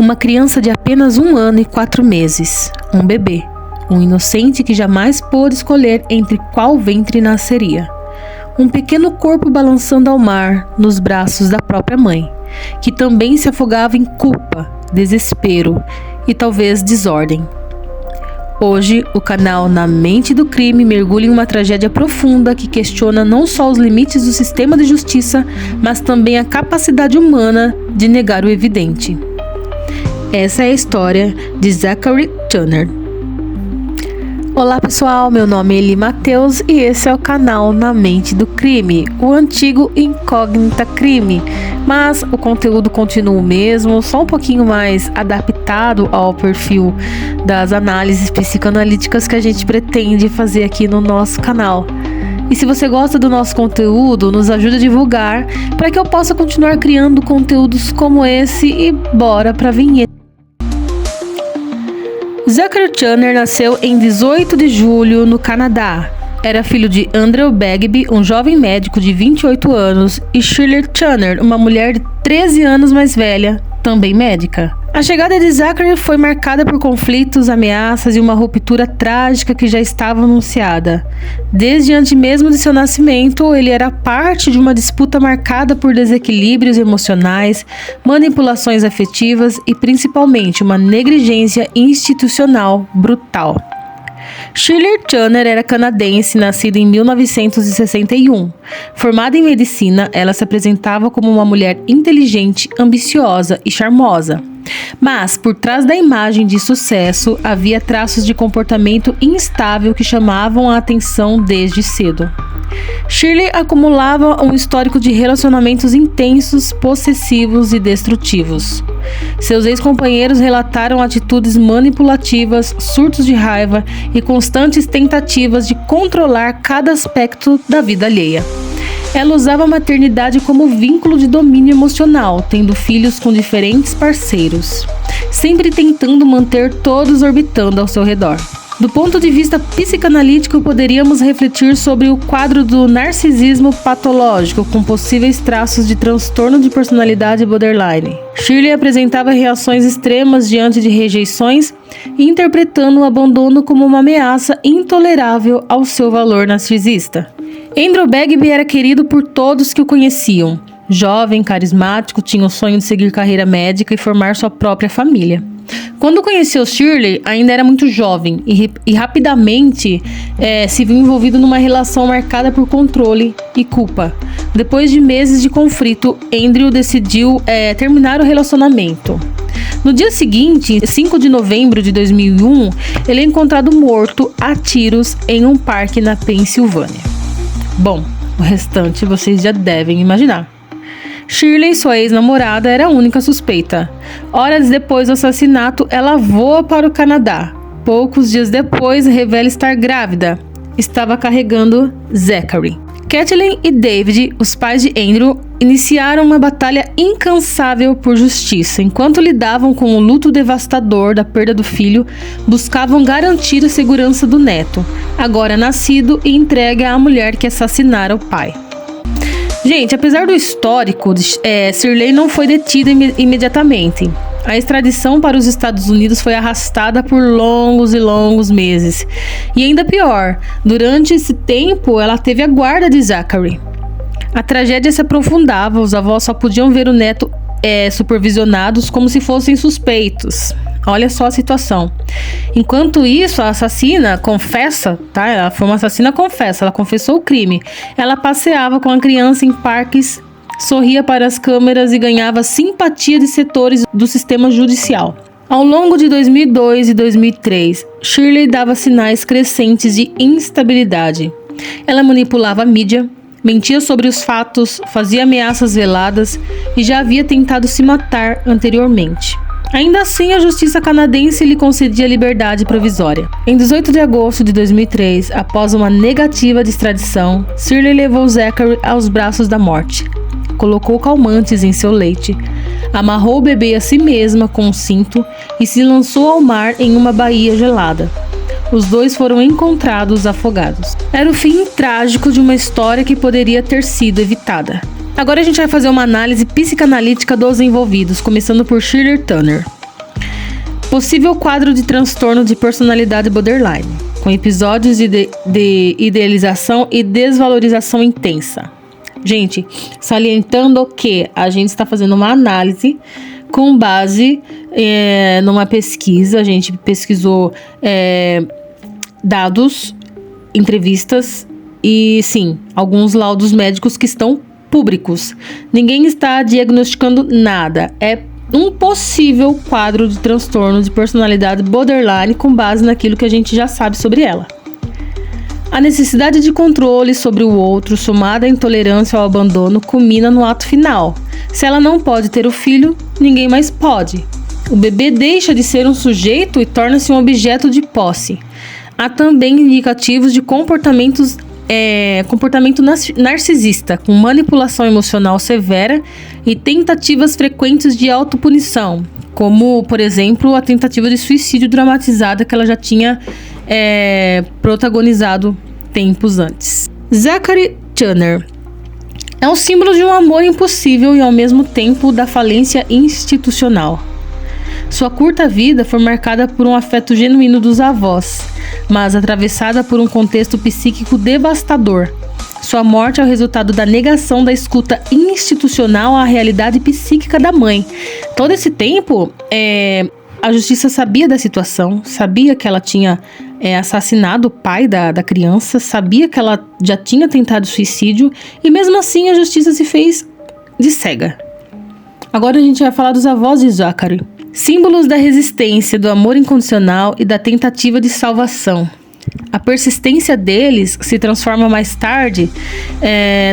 Uma criança de apenas 1 ano e 4 meses, um bebê, um inocente que jamais pôde escolher entre qual ventre nasceria. Um pequeno corpo balançando ao mar nos braços da própria mãe, que também se afogava em culpa, desespero e talvez desordem. Hoje, o canal Na Mente do Crime mergulha em uma tragédia profunda que questiona não só os limites do sistema de justiça, mas também a capacidade humana de negar o evidente. Essa é a história de Zachary Turner. Olá pessoal, meu nome é Eli Matheus e esse é o canal Na Mente do Crime, o antigo Incógnita Crime, mas o conteúdo continua o mesmo, só um pouquinho mais adaptado ao perfil das análises psicanalíticas que a gente pretende fazer aqui no nosso canal. E se você gosta do nosso conteúdo, nos ajude a divulgar para que eu possa continuar criando conteúdos como esse e bora pra vinheta. Zachary Turner nasceu em 18 de julho, no Canadá. Era filho de Andrew Bagby, um jovem médico de 28 anos, e Shirley Turner, uma mulher de 13 anos mais velha, também médica. A chegada de Zachary foi marcada por conflitos, ameaças e uma ruptura trágica que já estava anunciada. Desde antes mesmo de seu nascimento, ele era parte de uma disputa marcada por desequilíbrios emocionais, manipulações afetivas e principalmente uma negligência institucional brutal. Shirley Turner era canadense, nascida em 1961. Formada em medicina, ela se apresentava como uma mulher inteligente, ambiciosa e charmosa. Mas, por trás da imagem de sucesso, havia traços de comportamento instável que chamavam a atenção desde cedo. Shirley acumulava um histórico de relacionamentos intensos, possessivos e destrutivos. Seus ex-companheiros relataram atitudes manipulativas, surtos de raiva e constantes tentativas de controlar cada aspecto da vida alheia. Ela usava a maternidade como vínculo de domínio emocional, tendo filhos com diferentes parceiros, sempre tentando manter todos orbitando ao seu redor. Do ponto de vista psicanalítico, poderíamos refletir sobre o quadro do narcisismo patológico, com possíveis traços de transtorno de personalidade borderline. Shirley apresentava reações extremas diante de rejeições, interpretando o abandono como uma ameaça intolerável ao seu valor narcisista. Andrew Bagby era querido por todos que o conheciam. Jovem, carismático, tinha o sonho de seguir carreira médica e formar sua própria família. Quando conheceu Shirley, ainda era muito jovem e rapidamente se viu envolvido numa relação marcada por controle e culpa. Depois de meses de conflito, Andrew decidiu terminar o relacionamento. No dia seguinte, 5 de novembro de 2001, ele é encontrado morto a tiros em um parque na Pensilvânia. Bom, o restante vocês já devem imaginar. Shirley, sua ex-namorada, era a única suspeita. Horas depois do assassinato, ela voa para o Canadá. Poucos dias depois, revela estar grávida. Estava carregando Zachary. Kathleen e David, os pais de Andrew, iniciaram uma batalha incansável por justiça. Enquanto lidavam com o luto devastador da perda do filho, buscavam garantir a segurança do neto, agora nascido e entregue à mulher que assassinara o pai. Gente, apesar do histórico, Shirley não foi detida imediatamente. A extradição para os Estados Unidos foi arrastada por longos e longos meses. E ainda pior, durante esse tempo ela teve a guarda de Zachary. A tragédia se aprofundava, os avós só podiam ver o neto supervisionados como se fossem suspeitos. Olha só a situação. Enquanto isso, a assassina confessa, tá? Ela foi uma assassina confessa, ela confessou o crime. Ela passeava com a criança em parques, sorria para as câmeras e ganhava simpatia de setores do sistema judicial. Ao longo de 2002 e 2003, Shirley dava sinais crescentes de instabilidade. Ela manipulava a mídia, mentia sobre os fatos, fazia ameaças veladas e já havia tentado se matar anteriormente. Ainda assim, a justiça canadense lhe concedia liberdade provisória. Em 18 de agosto de 2003, após uma negativa de extradição, Shirley levou Zachary aos braços da morte. Colocou calmantes em seu leite, amarrou o bebê a si mesma com um cinto e se lançou ao mar em uma baía gelada. Os dois foram encontrados afogados. Era o fim trágico de uma história que poderia ter sido evitada. Agora a gente vai fazer uma análise psicanalítica dos envolvidos, começando por Shirley Turner. Possível quadro de transtorno de personalidade borderline, com episódios de idealização e desvalorização intensa. Gente, salientando que a gente está fazendo uma análise com base numa pesquisa. A gente pesquisou dados, entrevistas e, sim, alguns laudos médicos que estão públicos. Ninguém está diagnosticando nada. É um possível quadro de transtorno de personalidade borderline com base naquilo que a gente já sabe sobre ela. A necessidade de controle sobre o outro, somada à intolerância ao abandono, culmina no ato final. Se ela não pode ter o filho, ninguém mais pode. O bebê deixa de ser um sujeito e torna-se um objeto de posse. Há também indicativos de comportamento narcisista, com manipulação emocional severa e tentativas frequentes de autopunição, como, por exemplo, a tentativa de suicídio dramatizada que ela já tinha protagonizado tempos antes. Zachary Channer é um símbolo de um amor impossível e, ao mesmo tempo, da falência institucional. Sua curta vida foi marcada por um afeto genuíno dos avós, mas atravessada por um contexto psíquico devastador. Sua morte é o resultado da negação da escuta institucional à realidade psíquica da mãe. Todo esse tempo, a justiça sabia da situação, sabia que ela tinha assassinado o pai da criança, sabia que ela já tinha tentado suicídio e mesmo assim a justiça se fez de cega. Agora a gente vai falar dos avós de Zachary. Símbolos da resistência, do amor incondicional e da tentativa de salvação. A persistência deles se transforma mais tarde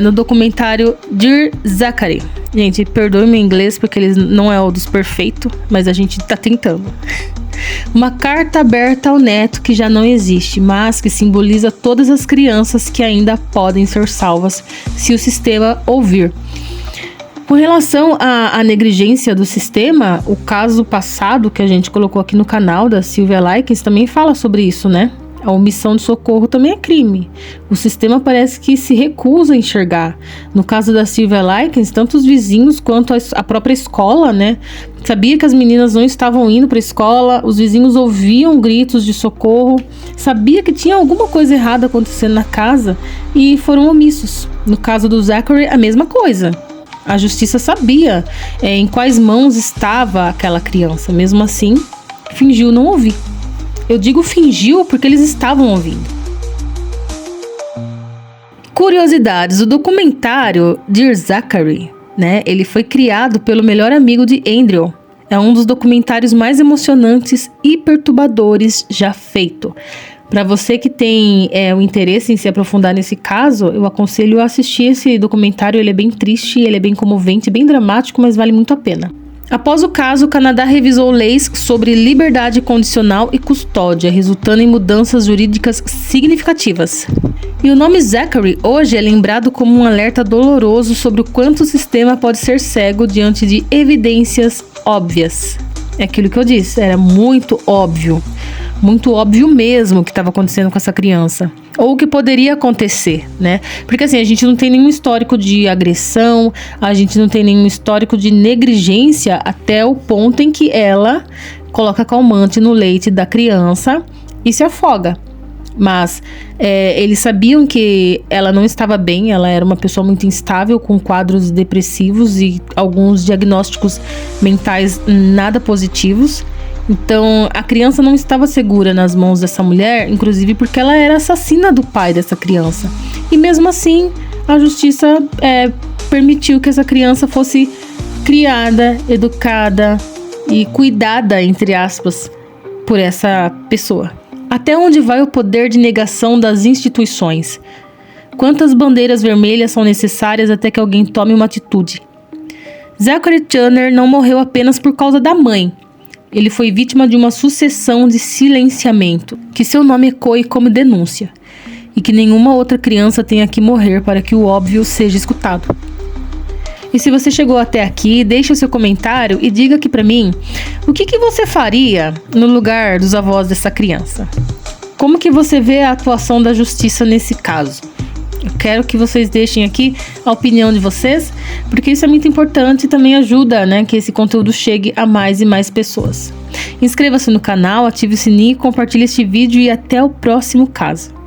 no documentário Dear Zachary. Gente, perdoe meu inglês porque ele não é o dos perfeitos, mas a gente tá tentando. Uma carta aberta ao neto que já não existe, mas que simboliza todas as crianças que ainda podem ser salvas se o sistema ouvir. Com relação à negligência do sistema, o caso passado que a gente colocou aqui no canal da Sylvia Likens também fala sobre isso, né? A omissão de socorro também é crime. O sistema parece que se recusa a enxergar. No caso da Sylvia Likens, tanto os vizinhos quanto a própria escola, né? Sabia que as meninas não estavam indo para a escola, os vizinhos ouviam gritos de socorro, sabia que tinha alguma coisa errada acontecendo na casa e foram omissos. No caso do Zachary, a mesma coisa. A justiça sabia em quais mãos estava aquela criança. Mesmo assim, fingiu não ouvir. Eu digo fingiu porque eles estavam ouvindo. Curiosidades. O documentário Dear Zachary, né, ele foi criado pelo melhor amigo de Andrew. É um dos documentários mais emocionantes e perturbadores já feito. Para você que tem o interesse em se aprofundar nesse caso, eu aconselho a assistir esse documentário. Ele é bem triste, ele é bem comovente, bem dramático, mas vale muito a pena. Após o caso, o Canadá revisou leis sobre liberdade condicional e custódia, resultando em mudanças jurídicas significativas. E o nome Zachary hoje é lembrado como um alerta doloroso sobre o quanto o sistema pode ser cego diante de evidências óbvias. É aquilo que eu disse, era muito óbvio mesmo o que estava acontecendo com essa criança. Ou o que poderia acontecer, né? Porque assim, a gente não tem nenhum histórico de agressão, a gente não tem nenhum histórico de negligência até o ponto em que ela coloca calmante no leite da criança e se afoga. Mas eles sabiam que ela não estava bem, ela era uma pessoa muito instável, com quadros depressivos e alguns diagnósticos mentais nada positivos. Então, a criança não estava segura nas mãos dessa mulher, inclusive porque ela era assassina do pai dessa criança. E mesmo assim, a justiça permitiu que essa criança fosse criada, educada e cuidada, entre aspas, por essa pessoa. Até onde vai o poder de negação das instituições? Quantas bandeiras vermelhas são necessárias até que alguém tome uma atitude? Zachary Channer não morreu apenas por causa da mãe. Ele foi vítima de uma sucessão de silenciamento, que seu nome ecoe como denúncia, e que nenhuma outra criança tenha que morrer para que o óbvio seja escutado. E se você chegou até aqui, deixe o seu comentário e diga aqui pra mim o que você faria no lugar dos avós dessa criança. Como que você vê a atuação da justiça nesse caso? Eu quero que vocês deixem aqui a opinião de vocês, porque isso é muito importante e também ajuda, né, que esse conteúdo chegue a mais e mais pessoas. Inscreva-se no canal, ative o sininho, compartilhe este vídeo e até o próximo caso.